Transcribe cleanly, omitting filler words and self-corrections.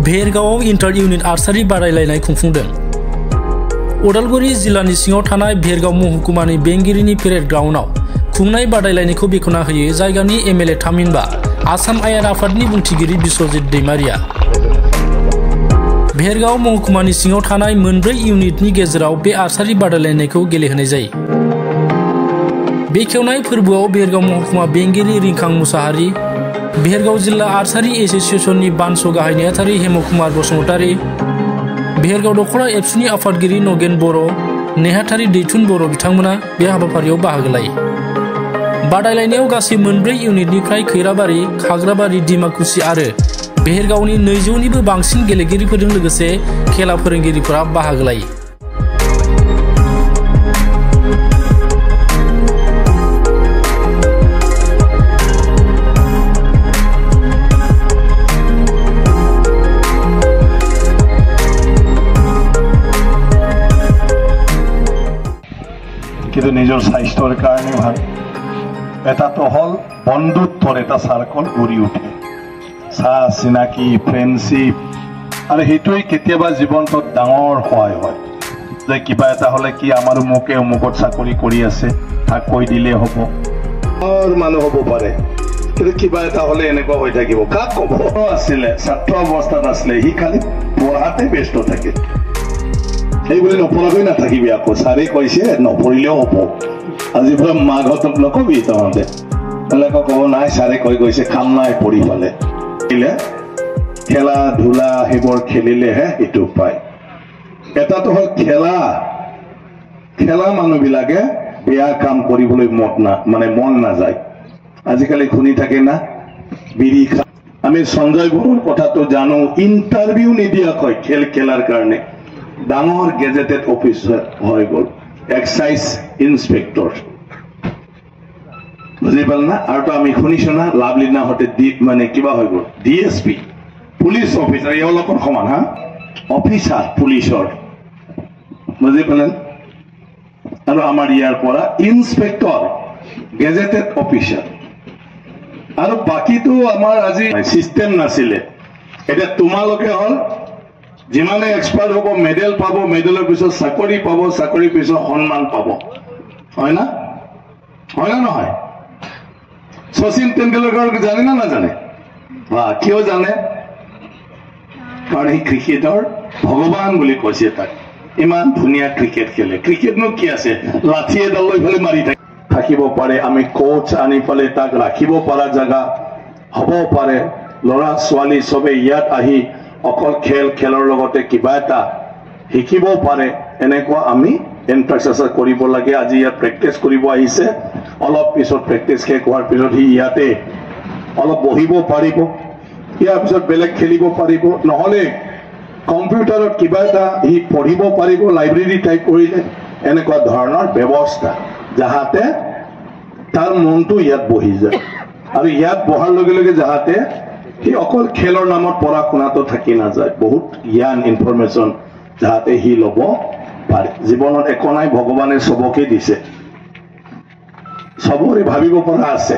भेरगावआव इन्टार unit archery बादायलायनाय खुंफुंदों। उदालगुरि जिल्लानि सिङाव थानाय भेरगाव महकुमानि बेंगिरिनि पेरेड ग्राउन्डआव खुंनाय बादायलायनायखौ बेखेवना होयो जायगानि एमएलए थामहिनबा आसाम आयेन आफादनि बुंथिगिरि बिश्वजित दैमारिया। भेरगाव महकुमानि सिङाव थानाय मोनब्रै इउनिटनि गेजेराव बे आर्सारि बादायलायनायखौ गेलेहोनाय जायो। बेखेवनाय फोरबोआव भेरगाव महकुमा बेंगिरि रिंखां मुसाहारि, भेरगाव जिल्ला आर्सारि एसोसिएशननि बानस गाहाय नेहाथारि हेम कुमार बसुमतारी, भेरगाव दखरा एबसुनि आफादगिरि नगेन बर', नेहाथारि दैथुन बर' बिथांमोना बे हाबाफारियाव बाहागो लायो। बादायलायनायाव गासै मोनब्रै इउनिटनिफ्राय खैराबारि, खाग्राबारि, डिमाकुसि आरो भेरगावनि 200निबो बांसिन गेलेगिरिफोरजों लोगोसे खेला फोरोंगिरिफोरा बाहागो लायो। কিন্তু নিজৰ স্বাস্থ্যৰ কাৰণে ভাল এটাতো হল বন্ধুত্বৰ এটা সাৰ্কল গঢ়ি উঠে চাহ চিনাকি ফ্ৰেণ্ডশ্বিপ আৰু সেইটোৱে কেতিয়াবা জীৱনটোত ডাঙৰ সহায় হয় যে কিবা এটা হলে কি আমাৰ মুখে মুখত চাকৰি কৰি আছে তাক কৈ দিলে হ'ব আৰু মানুহ হ'ব পাৰে কিন্তু কিবা এটা হলে এনেকুৱা হৈ থাকিব কাক ক'ব আছিলে ছাত্ৰ অৱস্থাত আছিলে সি খালি পঢ়াতে ব্যস্ত থাকে এইবুলি নপঢ়াকৈ নাথাকিবি আকৌ ছাৰে কৈছে নপঢ়িলেও হ'ব আজিৰ পৰা মাঘতক নকবি তহঁতে এনেকুৱা ক'ব নাই ছাৰে কৈ গৈছে কাম নাই পঢ়ি পালে খেলা ধূলা সেইবোৰ খেলিলেহে এইটো পায় এটাতো হ'ল খেলা মানুহবিলাকে বেয়া কাম কৰিবলৈ মন নাযায় আজিকালি শুনি থাকে না বিড়ি আমি সঞ্জয় বৰুৱাৰ কথাটো জানো ইণ্টাৰভিউ নিদিয়াকৈ খেলাৰ কাৰণে ডাঙৰ গেজেটেড অফিচাৰ হৈ গ'ল এক্সাইজ ইন্সপেক্টৰ বুজি পাল না আৰু আমি শুনিছো না লাভলীনা হতে মানে কিবা হৈ গ'ল ডিএসপি পুলিচ অফিচাৰ এওঁলোকৰ সমান হা অফিচাৰ পুলিচৰ বুজি পালেন আৰু আমাৰ ইয়াৰ পৰা ইন্সপেক্টৰ গেজেটেড অফিচাৰ আৰু বাকীটো আমাৰ আজি চিষ্টেম নাছিলে এটা তোমালোকে হল যিমানে এক্সপাৰ্ট হ'ব মেডেল পাব মেডেলৰ পিছত চাকৰি পাব চাকৰিৰ পিছত সন্মান পাব হয় না নহয় শচীন তেণ্ডুলকাৰ জানে না নাজানে কিয় জানে কাৰণ সি ক্ৰিকেটৰ ভগৱান বুলি কৈছে তাক ইমান ধুনীয়া ক্ৰিকেট খেলে ক্ৰিকেটনো কি আছে লাঠি এডাল লৈ পেলাই মাৰি থাকিব পাৰে আমি কোচ আনি পেলাই তাক ৰাখিব পৰা জাগা হ'ব পাৰে ল'ৰা ছোৱালী চবে ইয়াত আহি অকল খেলৰ লগতে কিবা এটা শিকিব পাৰে এনেকুৱা আমি ইনফ্ৰাষ্ট্ৰাকচাৰ কৰিব লাগে আজি ইয়াত প্ৰেক্টিছ কৰিব আহিছে অলপ পিছত প্ৰেক্টিছ শেষ হোৱাৰ পিছত সি ইয়াতে অলপ বহিব পাৰিব ইয়াৰ পিছত বেলেগ খেলিব পাৰিব নহলে কম্পিউটাৰত কিবা এটা সি পঢ়িব পাৰিব লাইব্ৰেৰী টাইপ কৰিলে এনেকুৱা ধৰণৰ ব্যৱস্থা যাহাতে তাৰ মনটো ইয়াত বহি যায় আৰু ইয়াত বহাৰ লগে লগে যাহাতে সি অকল খেলৰ নামত পঢ়া শুনাটো থাকি নাযায় বহুত জ্ঞান ইনফৰমেশ্যন যাহাতে সি ল'ব পাৰে জীৱনত একো নাই ভগৱানে চবকে দিছে চবৰে ভাবিব পৰা আছে